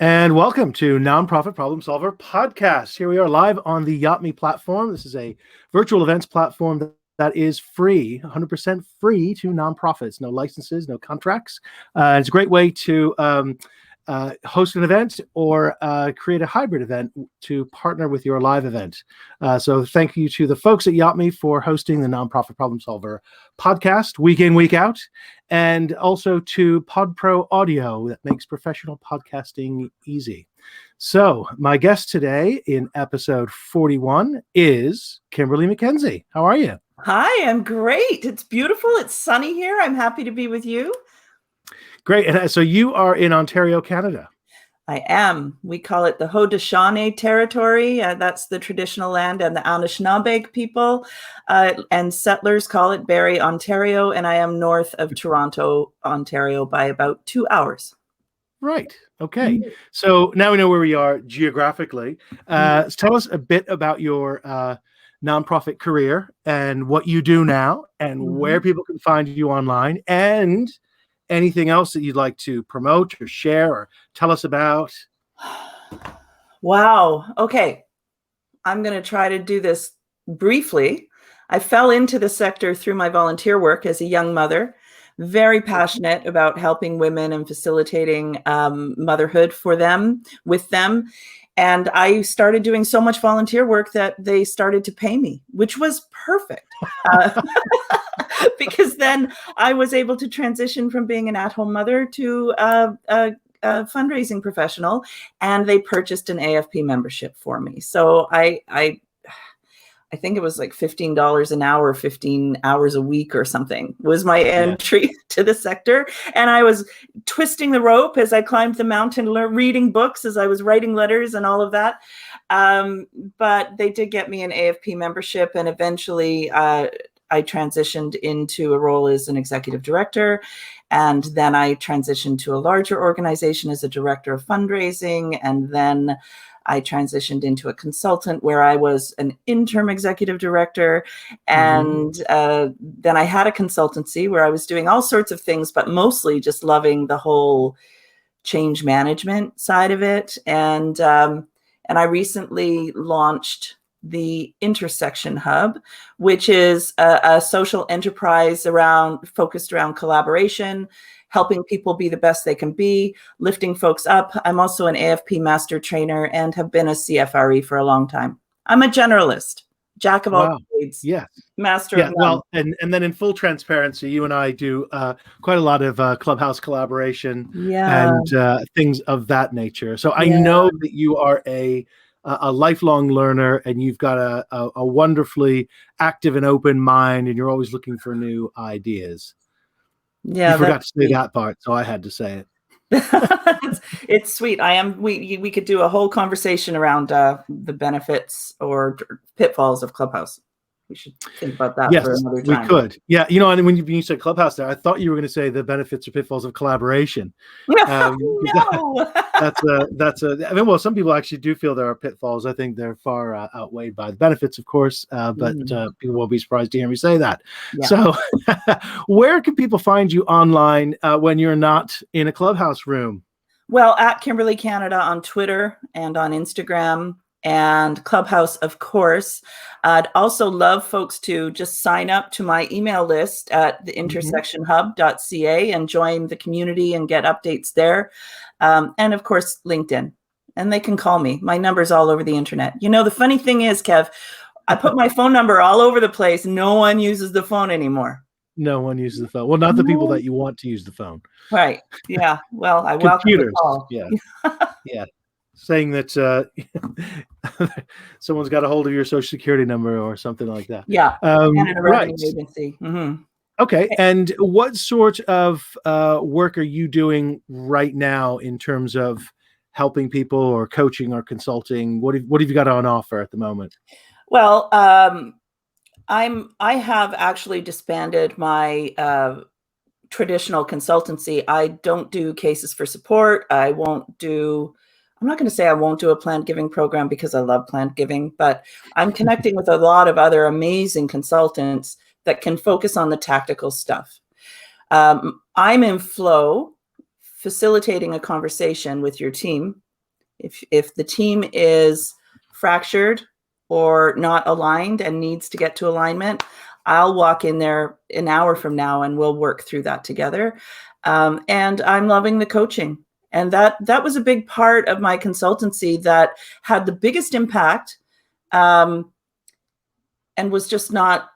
And welcome to Nonprofit Problem Solver Podcast. Here we are live on the YachtMe platform. This is a virtual events platform that is free, 100% free to nonprofits. No licenses, no contracts. It's a great way to host an event or create a hybrid event to partner with your live event. So thank you to the folks at YachtMe for hosting the Nonprofit Problem Solver Podcast week in, week out. And also to PodPro Audio that makes professional podcasting easy. So my guest today in episode 41 is Kimberley MacKenzie. How are you? Hi, I'm great. It's beautiful. It's sunny here. I'm happy to be with you. Great. And so you are in Ontario, Canada. I am. We call it the Haudenosaunee territory. That's the traditional land, and the Anishinaabe people and settlers call it Barrie, Ontario. And I am north of Toronto, Ontario by about 2 hours. Right. Okay. Mm-hmm. So now we know where we are geographically. Tell us a bit about your nonprofit career and what you do now and where people can find you online, and anything else that you'd like to promote or share or tell us about. Wow. Okay. I'm going to try to do this briefly. I fell into the sector through my volunteer work as a young mother, very passionate about helping women and facilitating motherhood for them, with them. And I started doing so much volunteer work that they started to pay me, which was perfect. Because then I was able to transition from being an at-home mother to a fundraising professional, and they purchased an AFP membership for me. So I think it was like $15 an hour, 15 hours a week or something was my entry to the sector. And I was twisting the rope as I climbed the mountain, reading books as I was writing letters and all of that. But they did get me an AFP membership, and eventually I transitioned into a role as an executive director. And then I transitioned to a larger organization as a director of fundraising. And then I transitioned into a consultant where I was an interim executive director. And then I had a consultancy where I was doing all sorts of things, but mostly just loving the whole change management side of it. And I recently launched the Intersection Hub, which is a social enterprise focused around collaboration, helping people be the best they can be, lifting folks up. I'm also an AFP master trainer and have been a CFRE for a long time. I'm a generalist, jack of all trades, master of none. Well, and then in full transparency, you and I do quite a lot of Clubhouse Collaboration and things of that nature. So I know that you are a lifelong learner, and you've got a wonderfully active and open mind, and you're always looking for new ideas. Yeah, you forgot to say that part, so I had to say it. It's sweet. We could do a whole conversation around the benefits or pitfalls of Clubhouse. We should think about that for another time. We could. Yeah. You know, and when you said Clubhouse there, I thought you were going to say the benefits or pitfalls of collaboration. No. I mean, well, some people actually do feel there are pitfalls. I think they're far outweighed by the benefits, of course, but people won't be surprised to hear me say that. Yeah. So where can people find you online when you're not in a Clubhouse room? Well, at Kimberley Canada on Twitter and on Instagram, and Clubhouse, of course. I'd also love folks to just sign up to my email list at the intersectionhub.ca and join the community and get updates there. And of course, LinkedIn. And they can call me. My number's all over the internet. You know, the funny thing is, Kev, I put my phone number all over the place. No one uses the phone anymore. No one uses the phone. Well, not the people that you want to use the phone. Right. Yeah. Well, I welcome the call. Yeah. Yeah. Saying that someone's got a hold of your social security number or something like that. Yeah. And a revenue agency. Okay. And what sort of work are you doing right now in terms of helping people or coaching or consulting? What have you got on offer at the moment? Well, I have actually disbanded my traditional consultancy. I don't do cases for support. I'm not going to say I won't do a planned giving program because I love planned giving, but I'm connecting with a lot of other amazing consultants that can focus on the tactical stuff. I'm in flow, facilitating a conversation with your team If the team is fractured or not aligned and needs to get to alignment, I'll walk in there an hour from now and we'll work through that together. And I'm loving the coaching. And that was a big part of my consultancy that had the biggest impact, and was just not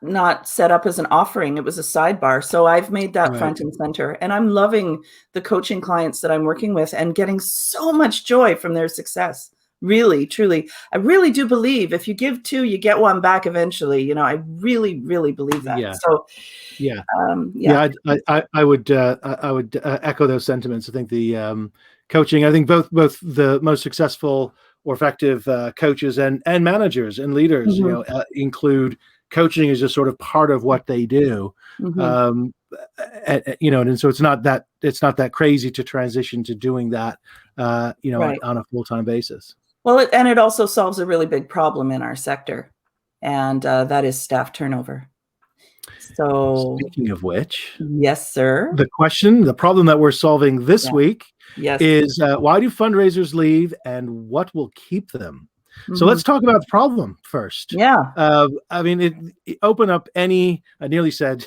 set up as an offering. It was a sidebar. So I've made that front and center. And I'm loving the coaching clients that I'm working with and getting so much joy from their success. Really, truly. I really do believe if you give two, you get one back eventually. You know, I really, really believe that. Yeah. So I would echo those sentiments. I think the coaching, I think both the most successful or effective coaches and managers and leaders, include coaching as just sort of part of what they do. And so it's not that crazy to transition to doing that, on a full-time basis. Well, it also solves a really big problem in our sector, and that is staff turnover. So, speaking of which, yes, sir. The problem that we're solving this week is why do fundraisers leave and what will keep them? So let's talk about the problem first. Yeah. I mean, open up any, I nearly said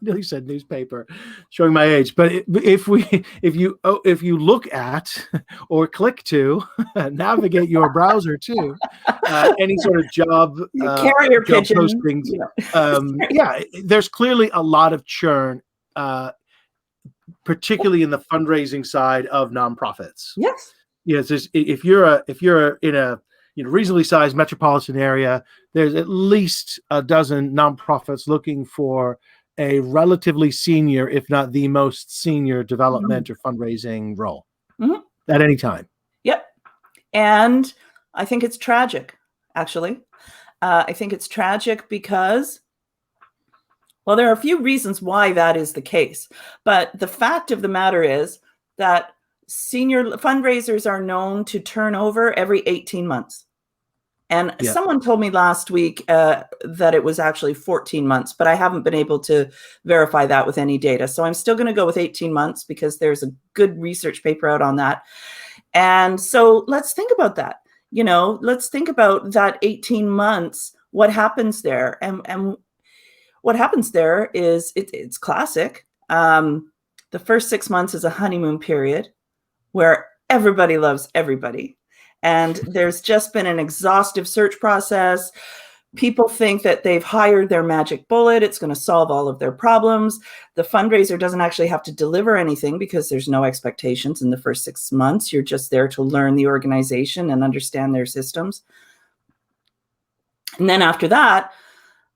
newspaper, showing my age. But if you look at or click to navigate your browser to any sort of job carrier pigeon postings, there's clearly a lot of churn, particularly in the fundraising side of nonprofits. Yes. Yes. If you're in a reasonably sized metropolitan area, there's at least a dozen nonprofits looking for a relatively senior, if not the most senior, development or fundraising role at any time. Yep. And I think it's tragic, actually. I think it's tragic because, well, there are a few reasons why that is the case. But the fact of the matter is that senior fundraisers are known to turn over every 18 months. And someone told me last week that it was actually 14 months, but I haven't been able to verify that with any data. So I'm still going to go with 18 months because there's a good research paper out on that. And so let's think about that. Let's think about that 18 months, what happens there. And what happens there is it's classic. The first 6 months is a honeymoon period where everybody loves everybody. And there's just been an exhaustive search process. People think that they've hired their magic bullet. It's going to solve all of their problems. The fundraiser doesn't actually have to deliver anything because there's no expectations in the first 6 months. You're just there to learn the organization and understand their systems. And then after that,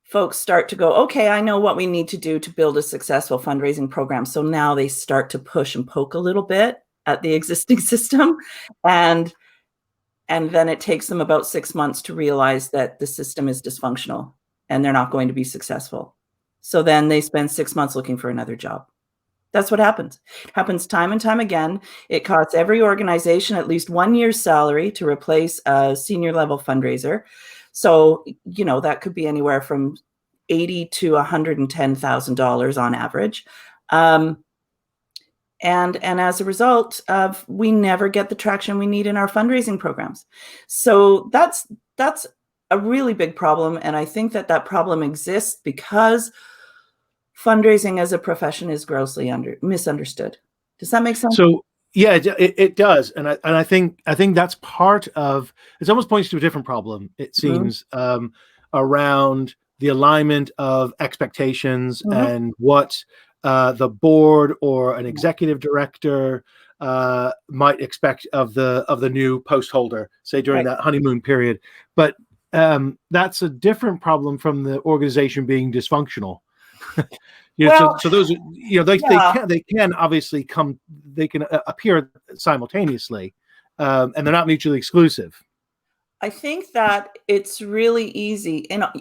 folks start to go, okay, I know what we need to do to build a successful fundraising program. So now they start to push and poke a little bit at the existing system. And then it takes them about 6 months to realize that the system is dysfunctional and they're not going to be successful. So then they spend 6 months looking for another job. That's what happens. It happens time and time again. It costs every organization at least 1 year's salary to replace a senior level fundraiser. So, that could be anywhere from $80,000 to $110,000 on average. And as a result of, we never get the traction we need in our fundraising programs. So that's a really big problem. And I think that problem exists because fundraising as a profession is grossly misunderstood. Does that make sense? So yeah, it does. And I think that's part of, it almost points to a different problem, it seems, around the alignment of expectations and what the board or an executive director might expect of the new post holder, say during that honeymoon period. But that's a different problem from the organization being dysfunctional. So those, they can obviously they can appear simultaneously, and they're not mutually exclusive. I think that it's really easy,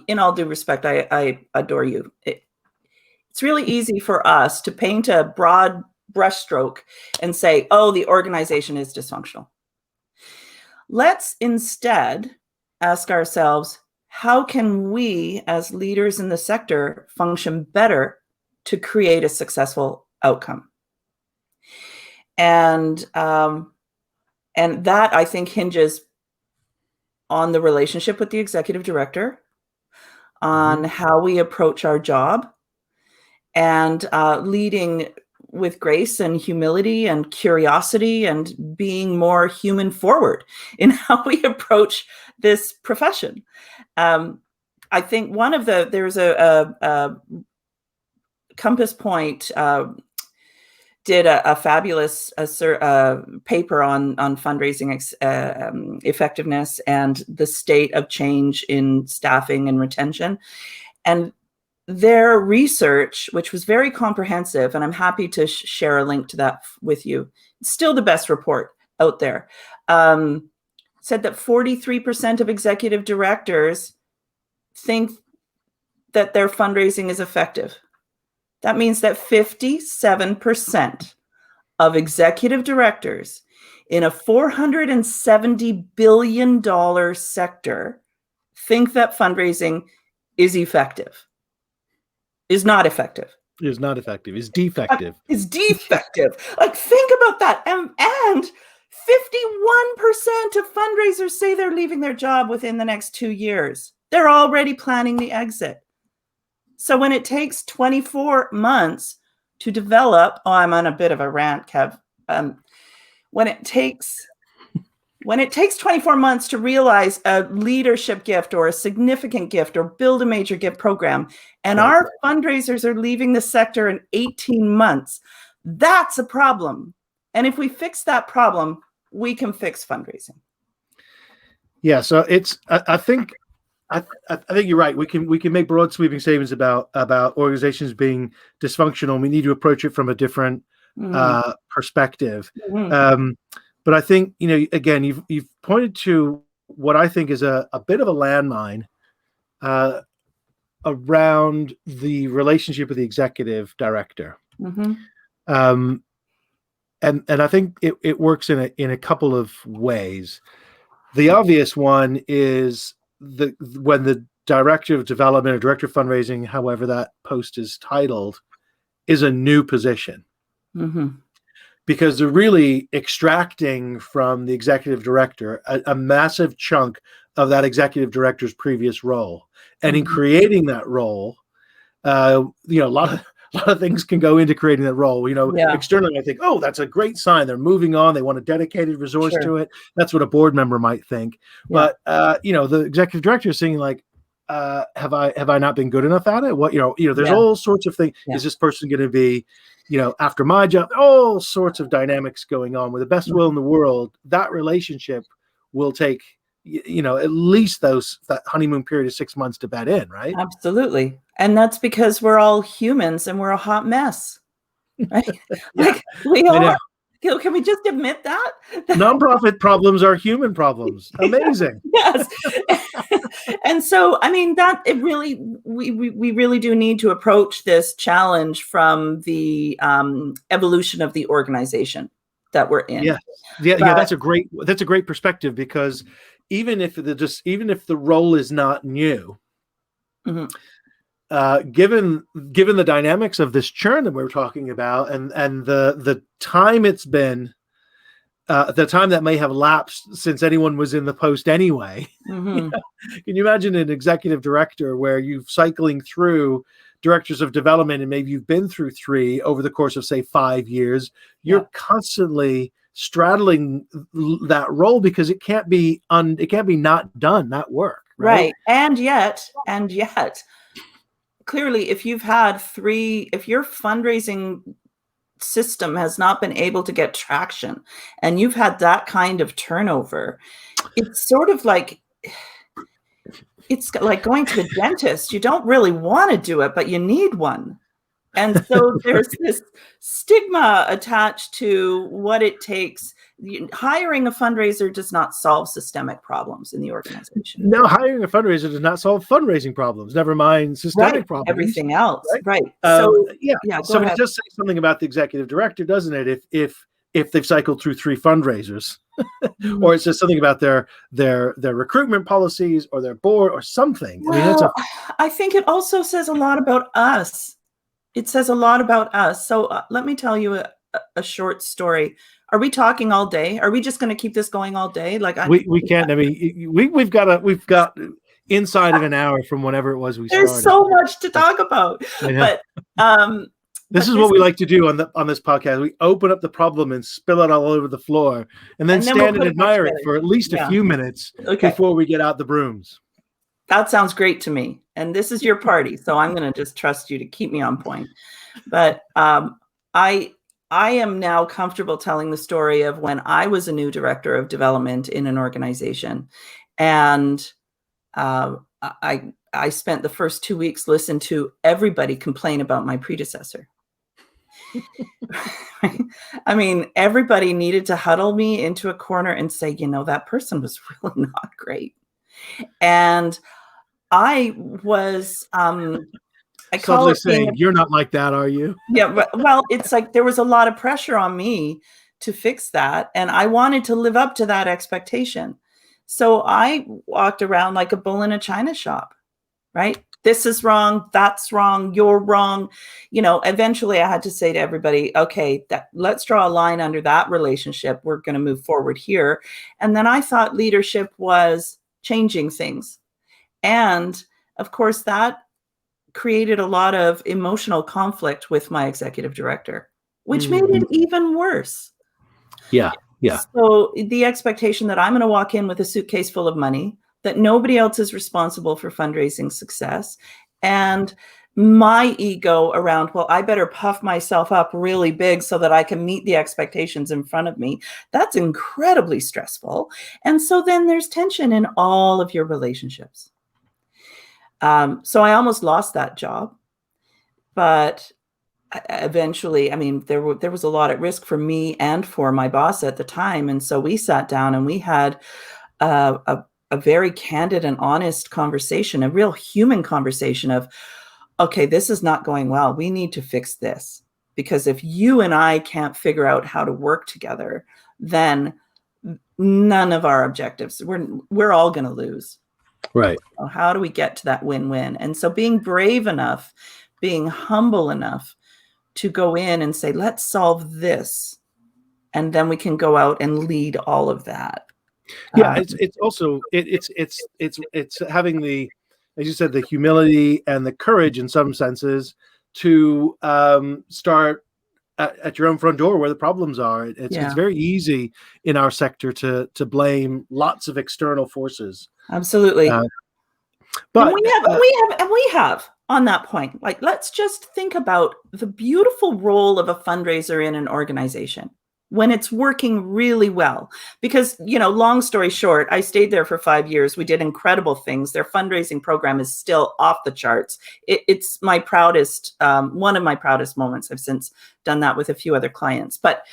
in all due respect, I adore you. It's really easy for us to paint a broad brushstroke and say, oh, the organization is dysfunctional. Let's instead ask ourselves, how can we as leaders in the sector function better to create a successful outcome? And And that, I think, hinges on the relationship with the executive director, on how we approach our job, and leading with grace and humility and curiosity and being more human forward in how we approach this profession. I think there's a Compass Point did a fabulous paper on fundraising effectiveness and the state of change in staffing and retention. And their research, which was very comprehensive, and I'm happy to share a link to that with you, it's still the best report out there, said that 43% of executive directors think that their fundraising is effective. That means that 57% of executive directors in a $470 billion sector think that fundraising is effective. Is not effective. Is not effective. Is defective. Is defective. Like, think about that. And 51% of fundraisers say they're leaving their job within the next 2 years. They're already planning the exit. So when it takes 24 months to develop, I'm on a bit of a rant, Kev. When it takes 24 months to realize a leadership gift or a significant gift or build a major gift program, and our fundraisers are leaving the sector in 18 months, that's a problem. And if we fix that problem, we can fix fundraising. Yeah, so I think you're right. We can make broad sweeping statements about organizations being dysfunctional. We need to approach it from a different perspective. But I think, again, you've pointed to what I think is a bit of a landmine around the relationship with the executive director. And I think it works in a couple of ways. The obvious one is when the director of development or director of fundraising, however that post is titled, is a new position. Because they're really extracting from the executive director a massive chunk of that executive director's previous role. And in creating that role, a lot of things can go into creating that role. Externally, I think, oh, that's a great sign. They're moving on. They want a dedicated resource to it. That's what a board member might think. But the executive director is saying, like, have I not been good enough at it? What there's all sorts of things. Is this person going to be, after my job? All sorts of dynamics going on. With the best will in the world, that relationship will take at least that honeymoon period of 6 months to bed in, right? Absolutely. And that's because we're all humans and we're a hot mess. Right? Like, we are. Can we just admit that? Nonprofit problems are human problems. Amazing. Yes. And so, I mean, we really do need to approach this challenge from the evolution of the organization that we're in. Yeah. That's a great perspective, because even if the role is not new, given the dynamics of this churn that we're talking about, and the time it's been, the time that may have lapsed since anyone was in the post anyway. Can you imagine an executive director where you've cycling through directors of development, and maybe you've been through 3 over the course of, say, 5 years? You're constantly straddling that role, because it can't be not done, that work. Right. And yet, clearly, if your fundraising system has not been able to get traction and you've had that kind of turnover, it's sort of like, it's like going to the dentist. You don't really want to do it, but you need one. And so there's this stigma attached to what it takes. Hiring a fundraiser does not solve systemic problems in the organization. No, hiring a fundraiser does not solve fundraising problems, never mind systemic problems. Everything else. Right. So it does say something about the executive director, doesn't it? If they've cycled through 3 fundraisers, or it says something about their recruitment policies or their board or something. Well, I think it also says a lot about us. It says a lot about us. So let me tell you a short story. Are we talking all day? Are we just going to keep this going all day? Like we can't. I mean, we've got inside of an hour from whenever it was we there's started. so much to talk about. Yeah. But this is what we like to do on this podcast. We open up the problem and spill it all over the floor, and then stand and admire it for at least a few minutes before we get out the brooms. That sounds great to me. And this is your party, so I'm going to just trust you to keep me on point. But I am now comfortable telling the story of when I was a new director of development in an organization, and I spent the first 2 weeks listening to everybody complain about my predecessor. I mean, everybody needed to huddle me into a corner and say, that person was really not great. And I was, I call it saying, you're not like that, are you? Yeah. Well, it's like there was a lot of pressure on me to fix that. And I wanted to live up to that expectation. So I walked around like a bull in a china shop, right? This is wrong. That's wrong. You're wrong. Eventually I had to say to everybody, okay, let's draw a line under that relationship. We're going to move forward here. And then I thought leadership was changing things. And of course, that created a lot of emotional conflict with my executive director, which made it even worse. Yeah. So the expectation that I'm going to walk in with a suitcase full of money, that nobody else is responsible for fundraising success, and my ego around, well, I better puff myself up really big so that I can meet the expectations in front of me. That's incredibly stressful. And so then there's tension in all of your relationships. So I almost lost that job, but eventually, I mean, there was a lot at risk for me and for my boss at the time. And so we sat down and we had a very candid and honest conversation, a real human conversation of, okay, this is not going well. We need to fix this, because if you and I can't figure out how to work together, then none of our objectives, we're all going to lose. Right. So how do we get to that win-win? And so being brave enough, being humble enough to go in and say, let's solve this. And then we can go out and lead all of that. Yeah. It's also, it's having the, as you said, the humility and the courage in some senses to start at your own front door where the problems are. It's very easy in our sector to blame lots of external forces. Absolutely. But and we have on that point, like, let's just think about the beautiful role of a fundraiser in an organization when it's working really well. Because, long story short, I stayed there for 5 years. We did incredible things. Their fundraising program is still off the charts. It's my proudest, one of my proudest moments. I've since done that with a few other clients. But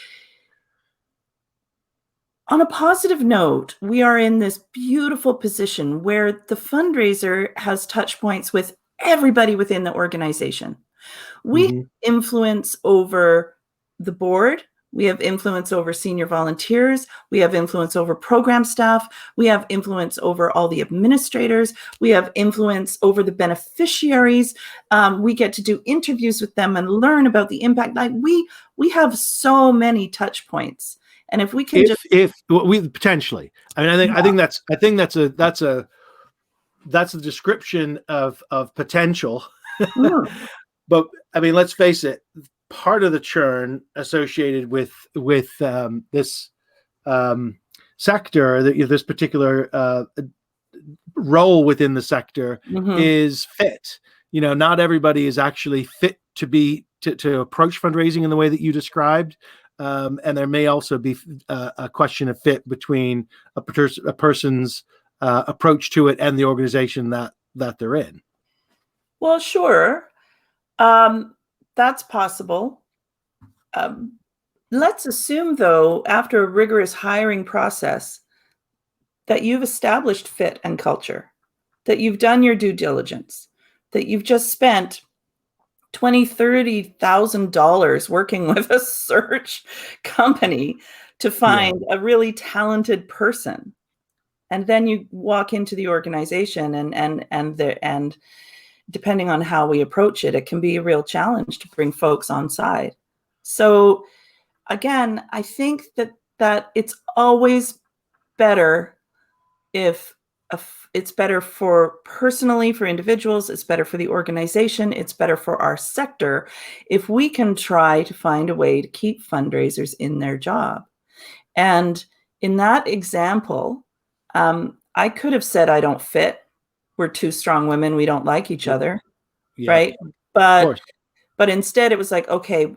on a positive note, we are in this beautiful position where the fundraiser has touch points with everybody within the organization. We have influence over the board. We have influence over senior volunteers. We have influence over program staff. We have influence over all the administrators. We have influence over the beneficiaries. We get to do interviews with them and learn about the impact. Like we have so many touch points. And if we can if we potentially, I mean, I think that's a description of potential. But I mean, let's face it, part of the churn associated with this sector, this particular role within the sector is fit. Not everybody is actually fit to approach fundraising in the way that you described. And there may also be a question of fit between a person's approach to it and the organization that they're in. Well, sure. That's possible. Let's assume, though, after a rigorous hiring process, that you've established fit and culture, that you've done your due diligence, that you've just spent $20,000, $30,000 working with a search company to find a really talented person. And then you walk into the organization and depending on how we approach it, it can be a real challenge to bring folks on side. So again, I think that that it's always better if it's better for personally, for individuals, it's better for the organization, it's better for our sector if we can try to find a way to keep fundraisers in their job. And in that example, I could have said, I don't fit. We're two strong women. We don't like each other. Yeah, right? of course. But instead it was like, okay,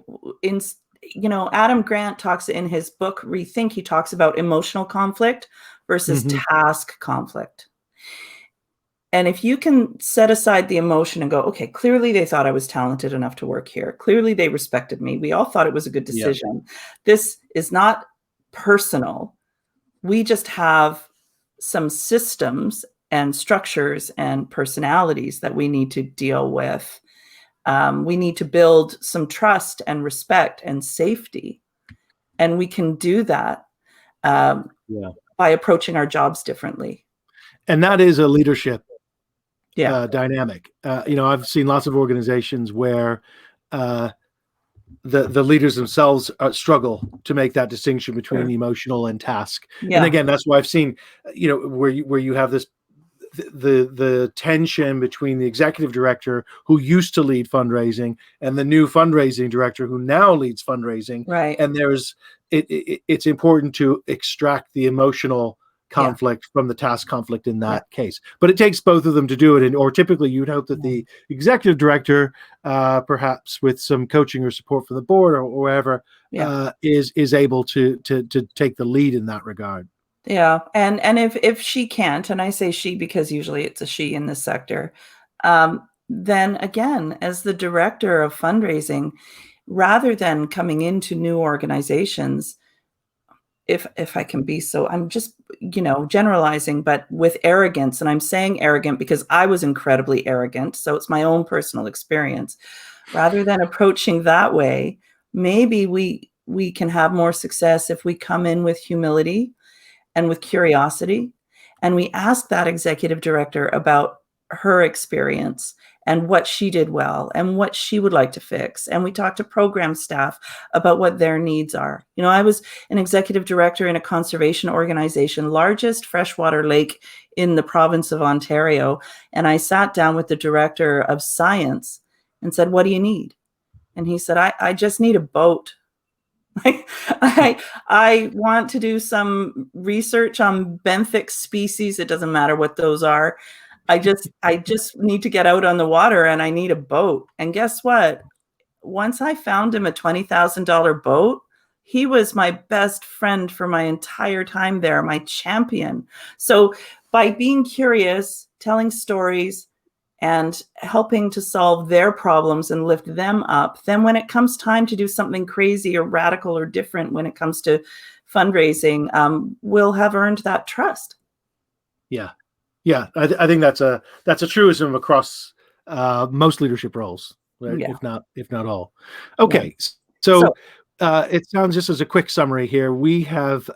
Adam Grant talks in his book, Rethink, he talks about emotional conflict versus task conflict. And if you can set aside the emotion and go, okay, clearly they thought I was talented enough to work here. Clearly they respected me. We all thought it was a good decision. Yeah. This is not personal. We just have some systems and structures and personalities that we need to deal with. We need to build some trust and respect and safety. And we can do that by approaching our jobs differently. And that is a leadership dynamic. I've seen lots of organizations where the leaders themselves struggle to make that distinction between emotional and task. Yeah. And again, that's why I've seen, where you have this, the tension between the executive director who used to lead fundraising and the new fundraising director who now leads fundraising. Right. And it's important to extract the emotional conflict from the task conflict in that case. But it takes both of them to do it. Or typically you'd hope that the executive director, perhaps with some coaching or support from the board or wherever, is able to take the lead in that regard. Yeah. And if she can't, and I say she because usually it's a she in this sector, then again, as the director of fundraising, rather than coming into new organizations, if I can be so, I'm just, generalizing, but with arrogance, and I'm saying arrogant because I was incredibly arrogant. So it's my own personal experience. Rather than approaching that way, maybe we can have more success if we come in with humility and with curiosity, and we ask that executive director about her experience and what she did well and what she would like to fix. And we talk to program staff about what their needs are. I was an executive director in a conservation organization, largest freshwater lake in the province of Ontario. And I sat down with the director of science and said, what do you need? And he said, I just need a boat. I want to do some research on benthic species. It doesn't matter what those are. I just need to get out on the water and I need a boat. And guess what? Once I found him a $20,000 boat, he was my best friend for my entire time there, my champion. So by being curious, telling stories, and helping to solve their problems and lift them up, then when it comes time to do something crazy or radical or different when it comes to fundraising, we'll have earned that trust. Yeah, I think that's a truism across most leadership roles, right? If not all. Okay, so it sounds, just as a quick summary here, we have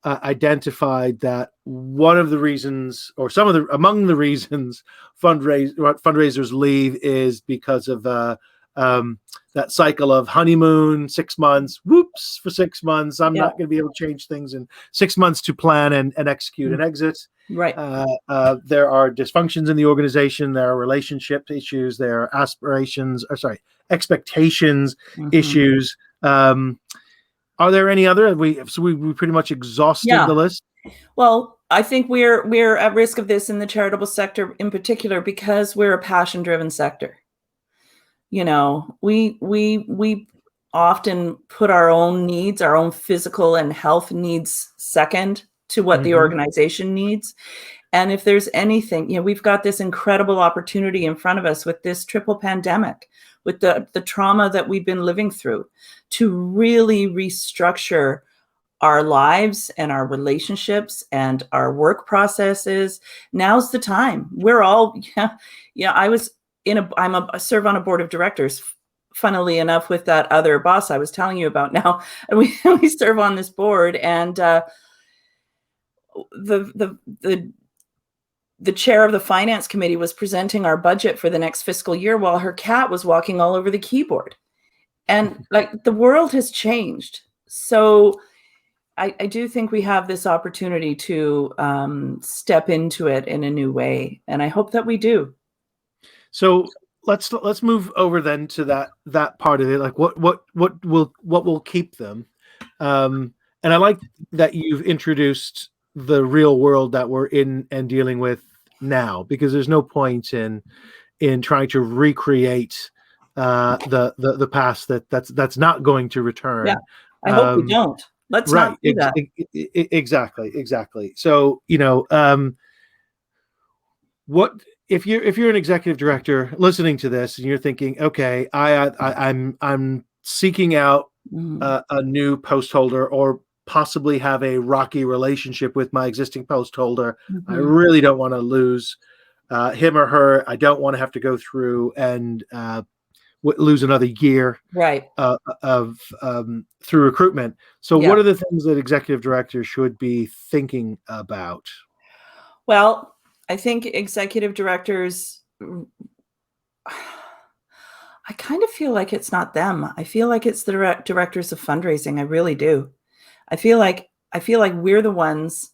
identified that one of the reasons, or among the reasons fundraisers leave is because of that cycle of honeymoon, 6 months, whoops, for 6 months, I'm not going to be able to change things in 6 months to plan and execute an exit. Right. There are dysfunctions in the organization. There are relationship issues. There are expectations issues. Are there any other? We pretty much exhausted the list. Well, I think we're at risk of this in the charitable sector in particular because we're a passion-driven sector. We often put our own needs, our own physical and health needs second to what the organization needs. And if there's anything, we've got this incredible opportunity in front of us with this triple pandemic, with the trauma that we've been living through, to really restructure our lives and our relationships and our work processes. Now's the time. We're all, I serve on a board of directors, funnily enough, with that other boss I was telling you about now. And we serve on this board, and the chair of the finance committee was presenting our budget for the next fiscal year while her cat was walking all over the keyboard. And the world has changed. So I do think we have this opportunity to step into it in a new way, and I hope that we do. So let's move over then to that part of it. Like what will keep them? And I like that you've introduced the real world that we're in and dealing with now, because there's no point in trying to recreate the past that's not going to return. Yeah, I hope we don't. Let's Right. not do that. Exactly. So, what if you're an executive director listening to this and you're thinking, okay, I'm seeking out a new post holder, or possibly have a rocky relationship with my existing post holder. I really don't want to lose him or her. I don't want to have to go through and lose another year of through recruitment. So what are the things that executive directors should be thinking about? Well, I think executive directors, I kind of feel like it's not them. I feel like it's the directors of fundraising. I really do. I feel like we're the ones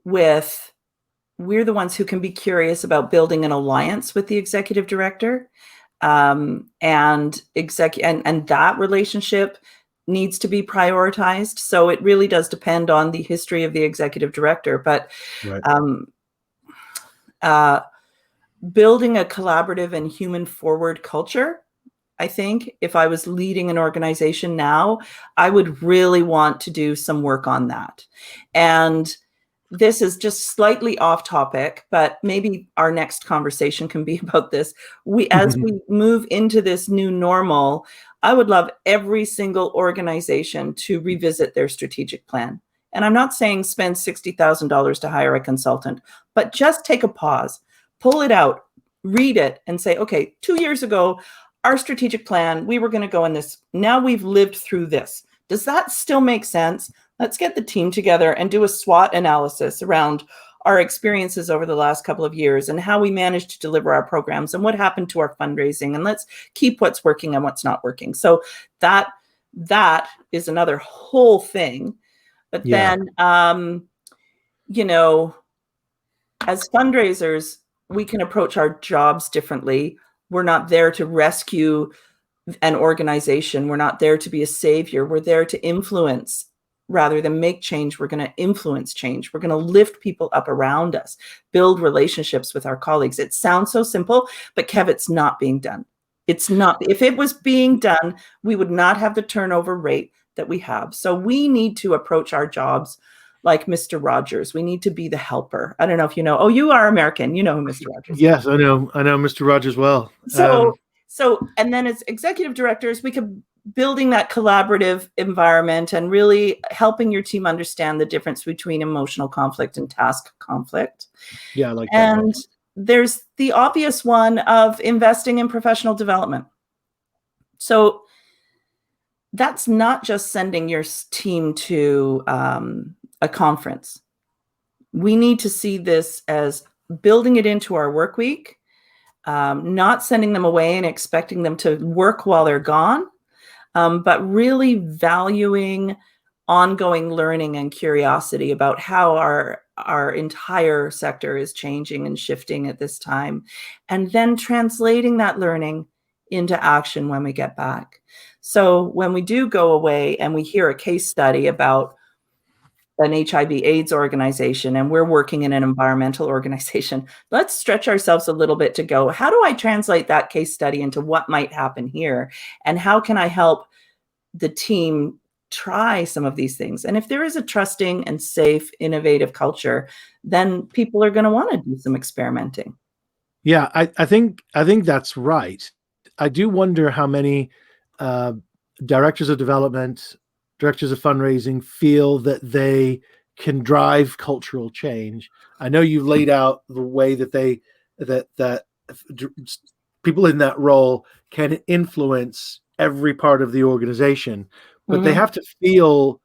who can be curious about building an alliance with the executive director. And that relationship needs to be prioritized. So it really does depend on the history of the executive director. But building a collaborative and human forward culture, I think if I was leading an organization now, I would really want to do some work on that. And this is just slightly off topic, but maybe our next conversation can be about this. As we move into this new normal, I would love every single organization to revisit their strategic plan. And I'm not saying spend $60,000 to hire a consultant, but just take a pause, pull it out, read it, and say, okay, 2 years ago, our strategic plan, we were going to go in this. Now we've lived through this. Does that still make sense? Let's get the team together and do a SWOT analysis around our experiences over the last couple of years and how we managed to deliver our programs and what happened to our fundraising. And let's keep what's working and what's not working. So that is another whole thing. But then, as fundraisers, we can approach our jobs differently. We're not there to rescue an organization. We're not there to be a savior. We're there to influence rather than make change. We're going to influence change. We're going to lift people up around us, build relationships with our colleagues. It sounds so simple, but Kev, it's not being done. It's not. If it was being done, we would not have the turnover rate that we have. So we need to approach our jobs like Mr. Rogers. We need to be the helper. I don't know if you know. Oh, you are American. You know who Mr. Rogers is. Yes, I know Mr. Rogers well. So, and then as executive directors, we could building that collaborative environment and really helping your team understand the difference between emotional conflict and task conflict. Yeah, I like that. And there's the obvious one of investing in professional development. So that's not just sending your team to a conference. We need to see this as building it into our work week, not sending them away and expecting them to work while they're gone, but really valuing ongoing learning and curiosity about how our entire sector is changing and shifting at this time, and then translating that learning into action when we get back. So when we do go away and we hear a case study about an HIV/AIDS organization and we're working in an environmental organization, let's stretch ourselves a little bit to go, how do I translate that case study into what might happen here? And how can I help the team try some of these things? And if there is a trusting and safe, innovative culture, then people are going to want to do some experimenting. Yeah, I think that's right. I do wonder how many directors of development, directors of fundraising feel that they can drive cultural change. I know you've laid out the way that that people in that role can influence every part of the organization, but they have to feel,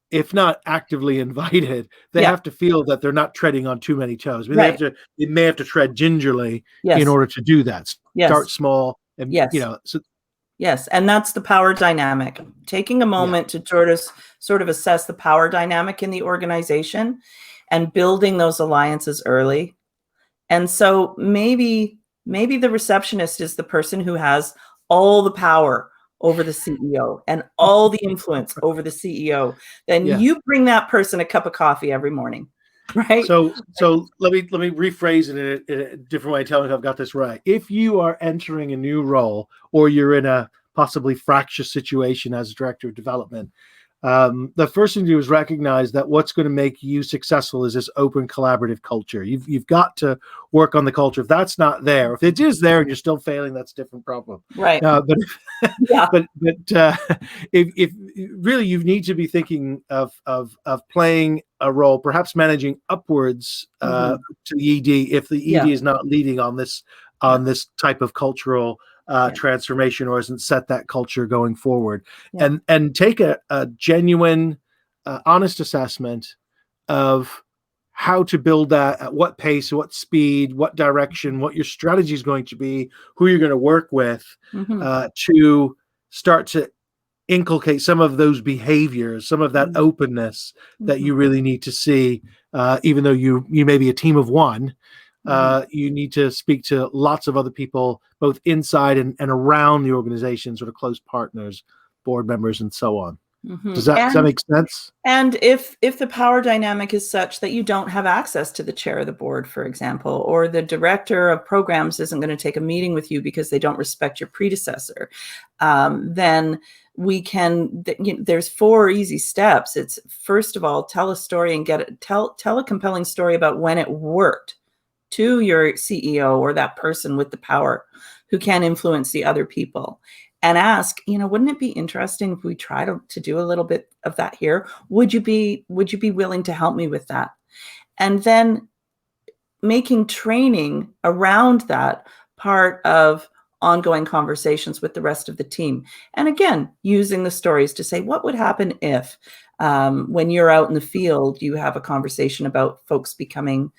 if not actively invited, they have to feel that they're not treading on too many toes. I mean, they may have to tread gingerly in order to do that. Start small, and so Yes, and that's the power dynamic. Taking a moment to sort of assess the power dynamic in the organization and building those alliances early. And so maybe the receptionist is the person who has all the power over the CEO and all the influence over the CEO. Then you bring that person a cup of coffee every morning, right? So let me rephrase it in a different way. Tell me if I've got this right. If you are entering a new role, or you're in a possibly fractious situation as director of development, the first thing to do is recognize that what's going to make you successful is this open collaborative culture. You've got to work on the culture. If that's not there, if it is there and you're still failing, that's a different problem. Right. But if really, you need to be thinking of playing a role, perhaps managing upwards to the ED if the ED is not leading on this type of cultural transformation, or hasn't set that culture going forward, and take a genuine, honest assessment of how to build that, at what pace, what speed, what direction, what your strategy is going to be, who you're going to work with, to start to inculcate some of those behaviors, some of that openness that you really need to see, even though you may be a team of one. You need to speak to lots of other people, both inside and around the organization, sort of close partners, board members, and so on. Does that make sense? And if the power dynamic is such that you don't have access to the chair of the board, for example, or the director of programs isn't going to take a meeting with you because they don't respect your predecessor, then we can, there's 4 easy steps. It's, first of all, tell a story and tell a compelling story about when it worked to your CEO or that person with the power who can influence the other people, and ask, wouldn't it be interesting if we try to do a little bit of that here? Would you be willing to help me with that? And then making training around that part of ongoing conversations with the rest of the team. And again, using the stories to say, what would happen if, when you're out in the field, you have a conversation about folks becoming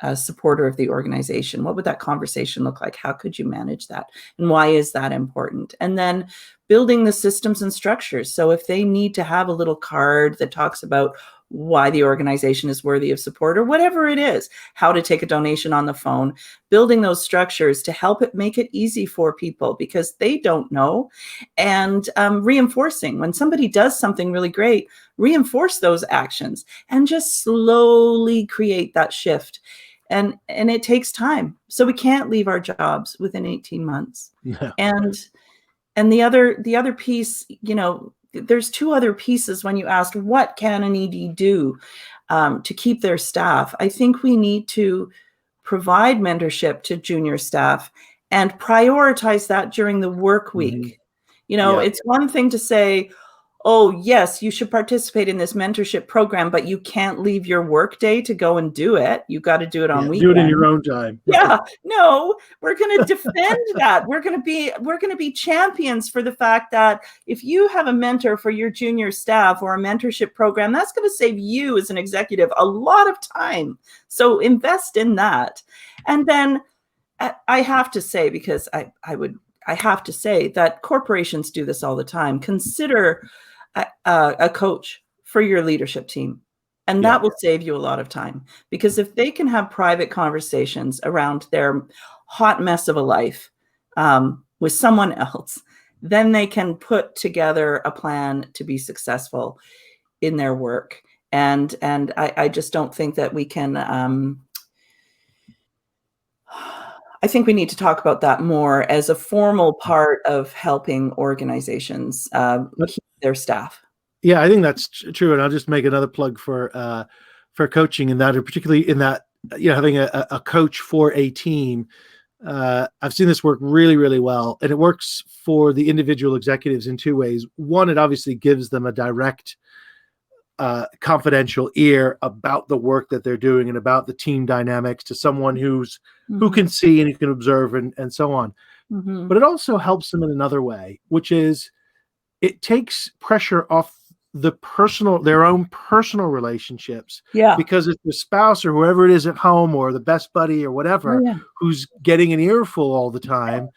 a supporter of the organization? What would that conversation look like? How could you manage that? And why is that important? And then building the systems and structures. So if they need to have a little card that talks about why the organization is worthy of support, or whatever it is, how to take a donation on the phone, building those structures to help it make it easy for people because they don't know. And reinforcing when somebody does something really great, reinforce those actions and just slowly create that shift. And it takes time. So we can't leave our jobs within 18 months. Yeah. And the other piece, there's 2 other pieces when you ask, what can an ED do to keep their staff? I think we need to provide mentorship to junior staff and prioritize that during the work week. It's one thing to say, oh, yes, you should participate in this mentorship program, but you can't leave your work day to go and do it. You got to do it on weekends. Do it in your own time. Yeah, no, we're going to defend that. We're going to be champions for the fact that if you have a mentor for your junior staff or a mentorship program, that's going to save you as an executive a lot of time. So invest in that. And then I have to say, because I have to say that corporations do this all the time. Consider a coach for your leadership team. And that will save you a lot of time, because if they can have private conversations around their hot mess of a life with someone else, then they can put together a plan to be successful in their work. And I just don't think that we can, I think we need to talk about that more as a formal part of helping organizations keep their staff. Yeah, I think that's true. And I'll just make another plug for coaching in that, or particularly in that, having a coach for a team. I've seen this work really, really well. And it works for the individual executives in 2 ways. One, it obviously gives them a direct, confidential ear about the work that they're doing and about the team dynamics to someone who can see and who can observe and so on. But it also helps them in another way, which is it takes pressure off their own personal relationships. Yeah. Because it's the spouse or whoever it is at home, or the best buddy or whatever, who's getting an earful all the time.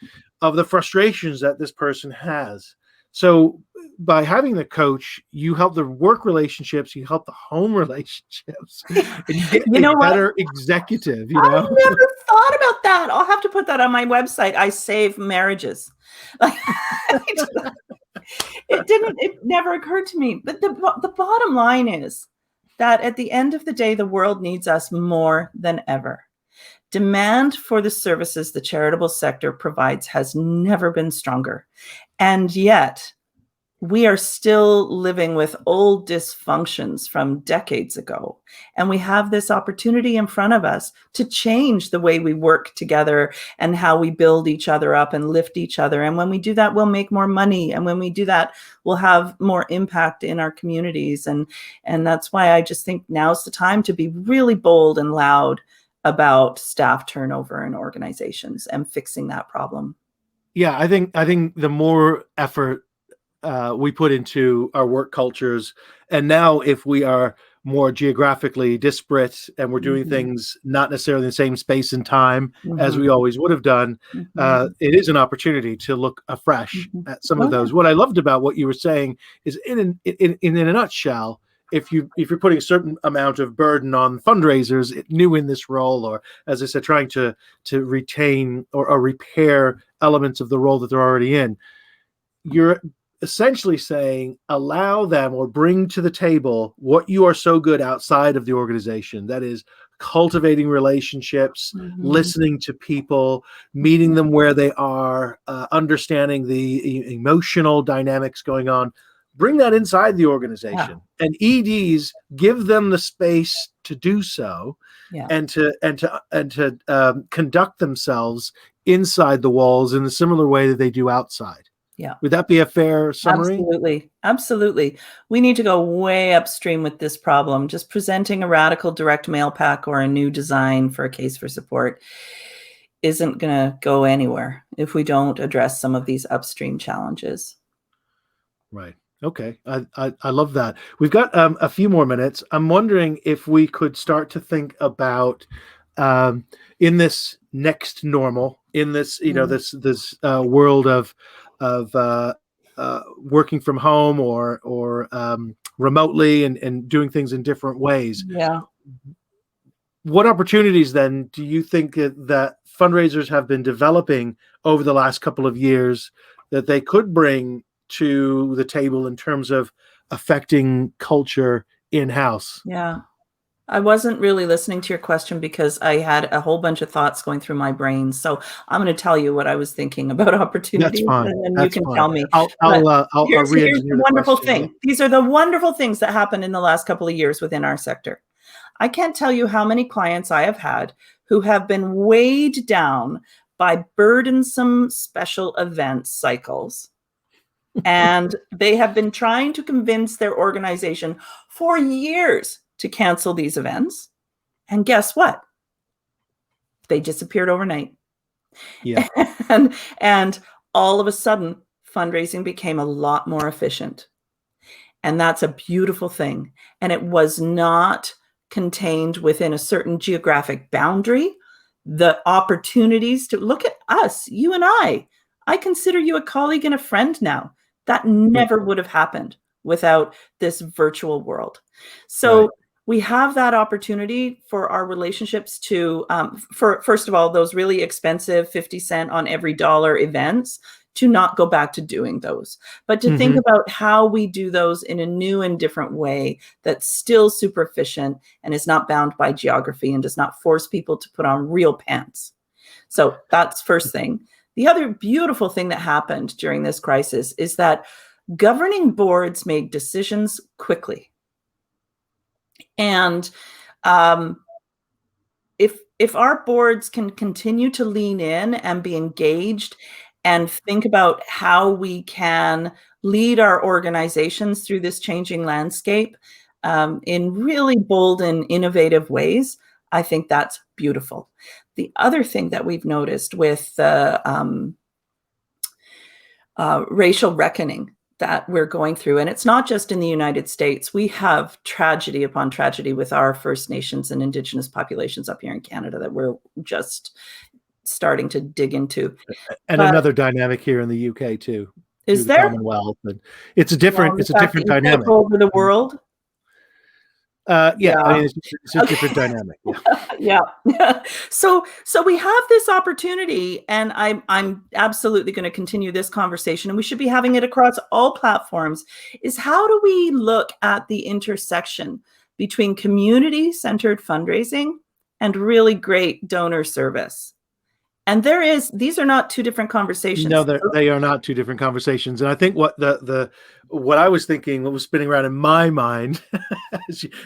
of the frustrations that this person has. So by having the coach, you help the work relationships, you help the home relationships, and you get You a know what? better executive, you I know? never thought about that. I'll have to put that on my website. I save marriages. Like, it never occurred to me. But the bottom line is that at the end of the day, the world needs us more than ever. Demand for the services the charitable sector provides has never been stronger. And yet, we are still living with old dysfunctions from decades ago. And we have this opportunity in front of us to change the way we work together and how we build each other up and lift each other. And when we do that, we'll make more money. And when we do that, we'll have more impact in our communities. And that's why I just think now's the time to be really bold and loud about staff turnover in organizations and fixing that problem. Yeah, I think the more effort we put into our work cultures, and now if we are more geographically disparate and we're doing things not necessarily in the same space and time as we always would have done, it is an opportunity to look afresh at some of those. What I loved about what you were saying is, in a nutshell, if you're putting a certain amount of burden on fundraisers new in this role, or as I said, trying to retain or repair elements of the role that they're already in, you're essentially saying allow them or bring to the table what you are so good outside of the organization. That is cultivating relationships, listening to people, meeting them where they are, understanding the emotional dynamics going on. Bring that inside the organization, and EDs give them the space to do so, and to conduct themselves inside the walls in a similar way that they do outside. Yeah. Would that be a fair summary? Absolutely. Absolutely. We need to go way upstream with this problem. Just presenting a radical direct mail pack or a new design for a case for support isn't going to go anywhere if we don't address some of these upstream challenges. Right. Okay. I love that. We've got a few more minutes. I'm wondering if we could start to think about in this next normal, in this, this world of working from home or remotely and doing things in different ways. Yeah. What opportunities then do you think that fundraisers have been developing over the last couple of years that they could bring to the table in terms of affecting culture in-house? Yeah. I wasn't really listening to your question because I had a whole bunch of thoughts going through my brain. So I'm going to tell you what I was thinking about opportunities, That's fine. and then That's you can fine. tell me. I'll Here's re-engineer the the wonderful question. thing. These are the wonderful things that happened in the last couple of years within our sector. I can't tell you how many clients I have had who have been weighed down by burdensome special event cycles. And they have been trying to convince their organization for years to cancel these events. And guess what? They disappeared overnight. Yeah. And all of a sudden, fundraising became a lot more efficient. And that's a beautiful thing. And it was not contained within a certain geographic boundary. The opportunities to look at us, you and I consider you a colleague and a friend now. That never would have happened without this virtual world. So we have that opportunity for our relationships to, for first of all, those really expensive 50 cent on every dollar events, to not go back to doing those, but to think about how we do those in a new and different way that's still super efficient and is not bound by geography and does not force people to put on real pants. So that's first thing. The other beautiful thing that happened during this crisis is that governing boards made decisions quickly. And if our boards can continue to lean in and be engaged and think about how we can lead our organizations through this changing landscape in really bold and innovative ways, I think that's beautiful. The other thing that we've noticed with the racial reckoning that we're going through, and it's not just in the United States, we have tragedy upon tragedy with our First Nations and Indigenous populations up here in Canada that we're just starting to dig into. And But another dynamic here in the UK too, through is the there? Commonwealth, and it's a different The fact that you take dynamic. over the world? Yeah, I mean, Yeah. it's a different dynamic. Yeah. Yeah. So we have this opportunity, and I'm absolutely going to continue this conversation, and we should be having it across all platforms, is how do we look at the intersection between community-centered fundraising and really great donor service? And these are not two different conversations. No, they are not two different conversations. And I think what what I was thinking, what was spinning around in my mind,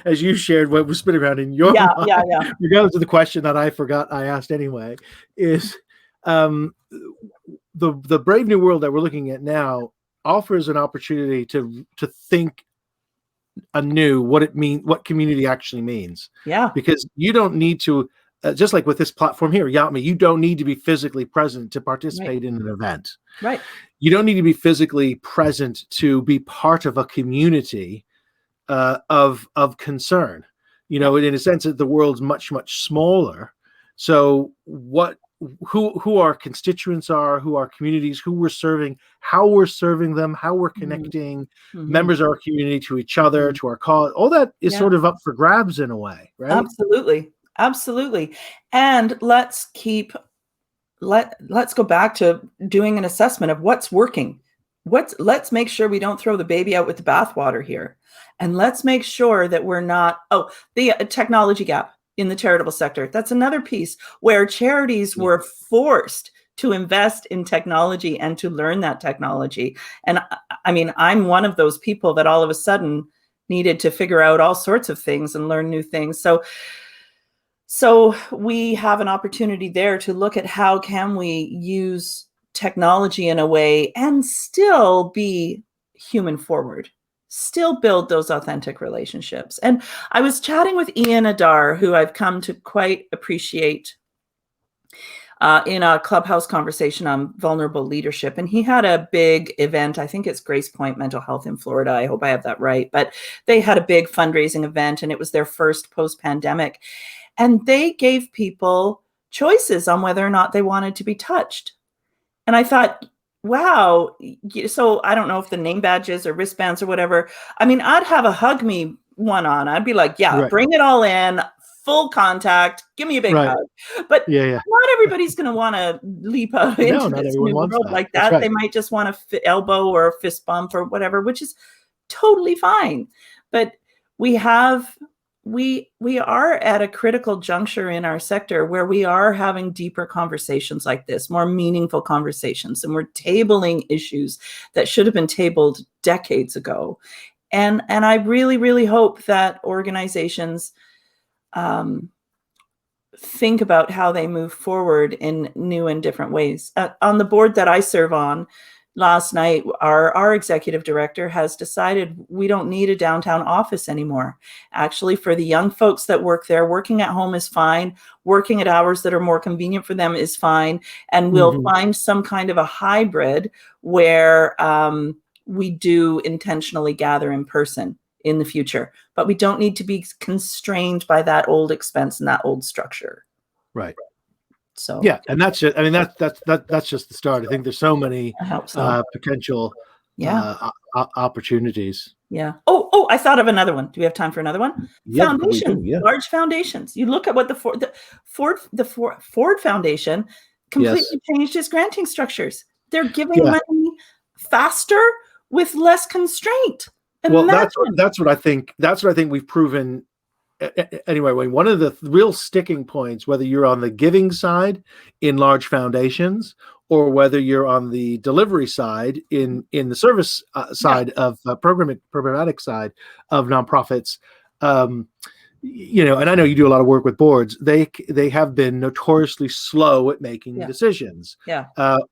as you shared what was spinning around in your mind, regardless of the question that I forgot I asked anyway, is the Brave New World that we're looking at now offers an opportunity to think anew what community actually means. Yeah. Because you don't need to, just like with this platform here, Yatme, you don't need to be physically present to participate in an event. Right. You don't need to be physically present to be part of a community of concern. You know, in a sense that the world's much, much smaller. So who our constituents are, who our communities, who we're serving, how we're serving them, how we're connecting members of our community to each other, to our cause, all that is sort of up for grabs in a way, right? Absolutely. And let's go back to doing an assessment of what's working. Let's make sure we don't throw the baby out with the bathwater here. And let's make sure that we're not, the technology gap in the charitable sector. That's another piece where charities were forced to invest in technology and to learn that technology. And I mean, I'm one of those people that all of a sudden needed to figure out all sorts of things and learn new things. So we have an opportunity there to look at how can we use technology in a way and still be human forward, still build those authentic relationships. And I was chatting with Ian Adar, who I've come to quite appreciate in a Clubhouse conversation on vulnerable leadership. And he had a big event. I think it's Grace Point Mental Health in Florida. I hope I have that right. But they had a big fundraising event, and it was their first post-pandemic. And they gave people choices on whether or not they wanted to be touched. And I thought, wow. So I don't know if the name badges or wristbands or whatever. I mean, I'd have a hug me one on. I'd be like, bring it all in, full contact, give me a big hug. But not everybody's going to want to leap out into this new world like that. Right. They might just want a elbow or a fist bump or whatever, which is totally fine. But we are at a critical juncture in our sector where we are having deeper conversations like this, more meaningful conversations, and we're tabling issues that should have been tabled decades ago. And I really, really hope that organizations think about how they move forward in new and different ways. On the board that I serve on, last night, our executive director has decided we don't need a downtown office anymore. Actually, for the young folks that work there, working at home is fine. Working at hours that are more convenient for them is fine. And we'll find some kind of a hybrid where we do intentionally gather in person in the future. But we don't need to be constrained by that old expense and that old structure. Right. So and that's just, I mean, that's just the start. I think there's so many potential opportunities. Yeah. Oh, I thought of another one. Do we have time for another one? Yeah, foundations, large foundations. You look at what the Ford Foundation completely changed its granting structures. They're giving money faster with less constraint. Well, that's what I think. That's what I think we've proven. Anyway, one of the real sticking points, whether you're on the giving side in large foundations or whether you're on the delivery side in the service side of programmatic side of nonprofits, you know, and I know you do a lot of work with boards. They have been notoriously slow at making decisions.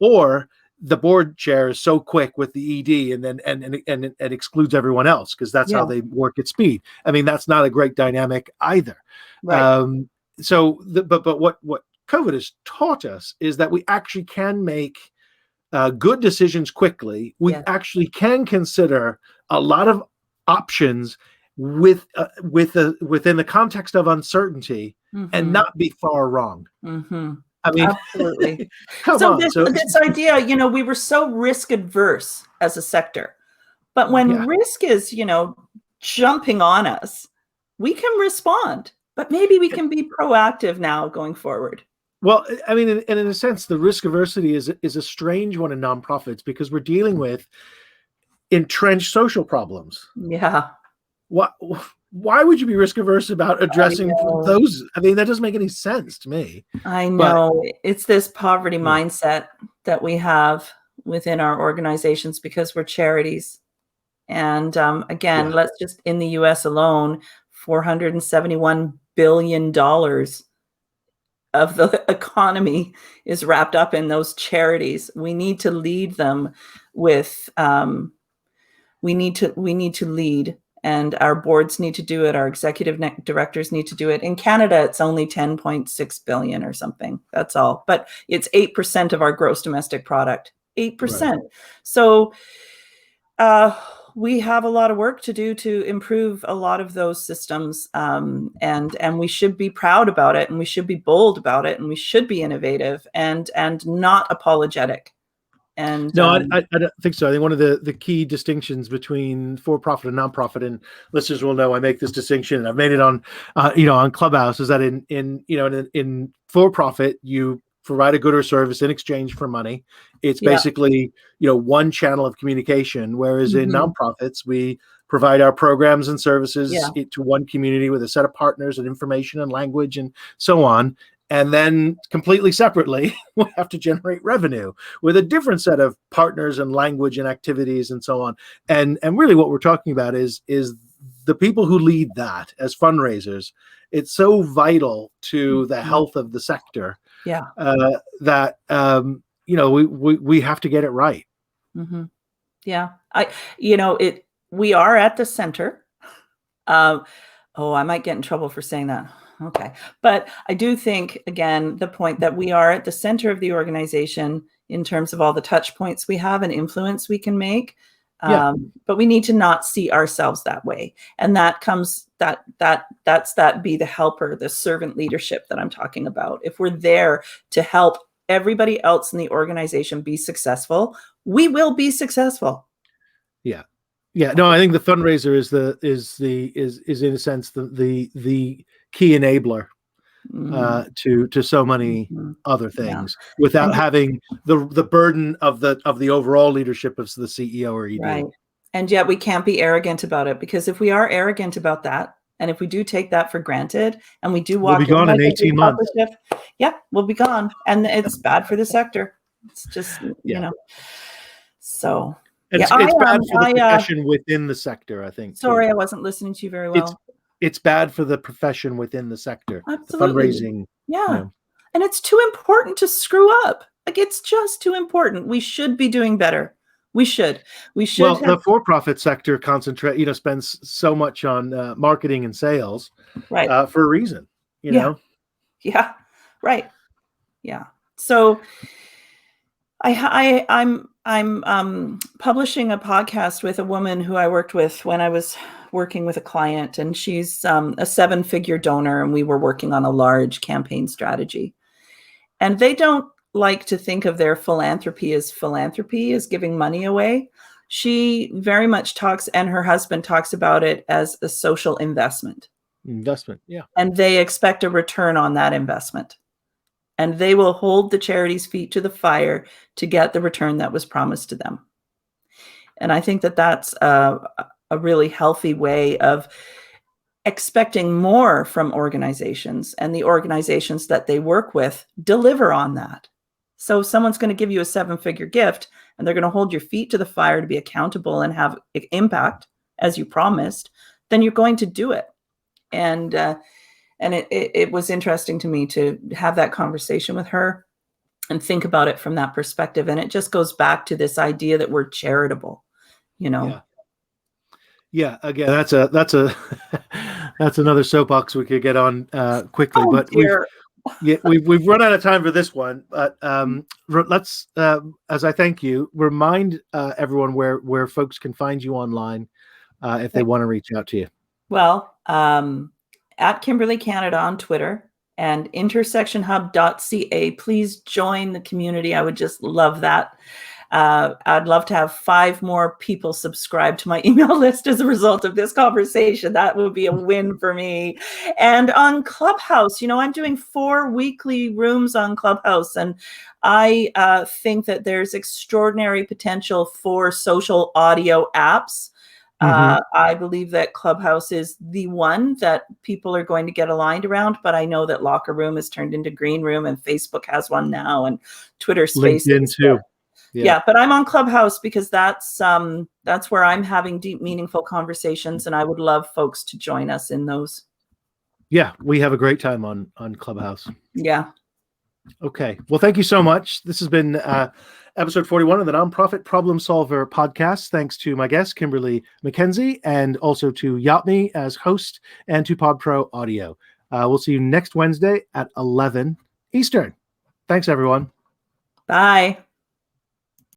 Or the board chair is so quick with the ED and then and excludes everyone else because that's how they work at speed. I mean, that's not a great dynamic either. Right. But what COVID has taught us is that we actually can make good decisions quickly. We actually can consider a lot of options within the context of uncertainty and not be far wrong. I mean, Absolutely. come So on. this idea, we were so risk adverse as a sector, but when Yeah. risk is, jumping on us, we can respond, but maybe we can be proactive now going forward. Well, I mean, in a sense, the risk aversity is a strange one in nonprofits because we're dealing with entrenched social problems. Yeah. Why would you be risk averse about addressing those? I mean, that doesn't make any sense to me. I But know it's this poverty mindset that we have within our organizations because we're charities. And again, let's just in the US alone, $471 billion of the economy is wrapped up in those charities. We need to lead them with, we need to lead, and our boards need to do it. Our executive directors need to do it. In Canada, it's only 10.6 billion or something. That's all. But it's 8% of our gross domestic product. 8%. Right. So we have a lot of work to do to improve a lot of those systems. And we should be proud about it, and we should be bold about it, and we should be innovative and not apologetic. And no, I don't think so. I think one of the key distinctions between for-profit and nonprofit, and listeners will know I make this distinction, and I've made it on, on Clubhouse, is that in for-profit, you provide a good or service in exchange for money. It's basically, one channel of communication, whereas in nonprofits, we provide our programs and services to one community with a set of partners and information and language and so on. And then completely separately, we have to generate revenue with a different set of partners and language and activities and so on. And really what we're talking about is the people who lead that as fundraisers. It's so vital to the health of the sector that, we have to get it right. Mm-hmm. Yeah. We are at the center. I might get in trouble for saying that. Okay. But I do think, again, the point that we are at the center of the organization in terms of all the touch points we have and influence we can make. But we need to not see ourselves that way. And that comes, that's be the helper, the servant leadership that I'm talking about. If we're there to help everybody else in the organization be successful, we will be successful. Yeah. Yeah. No, I think the fundraiser is in a sense the key enabler to so many other things without having the burden of the overall leadership of the CEO or ED. Right. And yet we can't be arrogant about it, because if we are arrogant about that, and if we do take that for granted, and we do walk we'll be gone in 18 months. We'll be gone. And it's bad for the sector. It's just, so. It's bad for the profession within the sector, I think. Sorry, I wasn't listening to you very well. It's bad for the profession within the sector. Absolutely. The fundraising. And it's too important to screw up. Like, it's just too important. We should be doing better. We should. Well, the for-profit sector spends so much on marketing and sales, right? For a reason, know. Yeah. Right. Yeah. So I'm publishing a podcast with a woman who I worked with when I was working with a client, and she's a 7-figure donor, and we were working on a large campaign strategy. And they don't like to think of their philanthropy as giving money away. She very much talks, and her husband talks about it as a social investment. And they expect a return on that investment. And they will hold the charity's feet to the fire to get the return that was promised to them. And I think that that's a really healthy way of expecting more from organizations, and the organizations that they work with deliver on that. So if someone's going to give you a 7-figure gift, and they're going to hold your feet to the fire to be accountable and have impact as you promised, then you're going to do it. And it was interesting to me to have that conversation with her and think about it from that perspective. And it just goes back to this idea that we're charitable, Yeah. Again, that's that's another soapbox we could get on quickly, but we've run out of time for this one. But let's, as I thank you, remind everyone where folks can find you online if they want to reach out to you. Well, at Kimberley Canada on Twitter, and intersectionhub.ca. Please join the community. I would just love that. I'd love to have 5 more people subscribe to my email list as a result of this conversation. That would be a win for me. And on Clubhouse, I'm doing 4 weekly rooms on Clubhouse, and I think that there's extraordinary potential for social audio apps. I believe that Clubhouse is the one that people are going to get aligned around, but I know that Locker Room has turned into Green Room, and Facebook has one now, and Twitter Spaces. LinkedIn too. Yeah, but I'm on Clubhouse because that's where I'm having deep, meaningful conversations, and I would love folks to join us in those. Yeah, we have a great time on Clubhouse. Yeah. Okay. Well, thank you so much. This has been episode 41 of the Nonprofit Problem Solver podcast. Thanks to my guest, Kimberley MacKenzie, and also to Yotme as host, and to PodPro Audio. We'll see you next Wednesday at 11 Eastern. Thanks, everyone. Bye.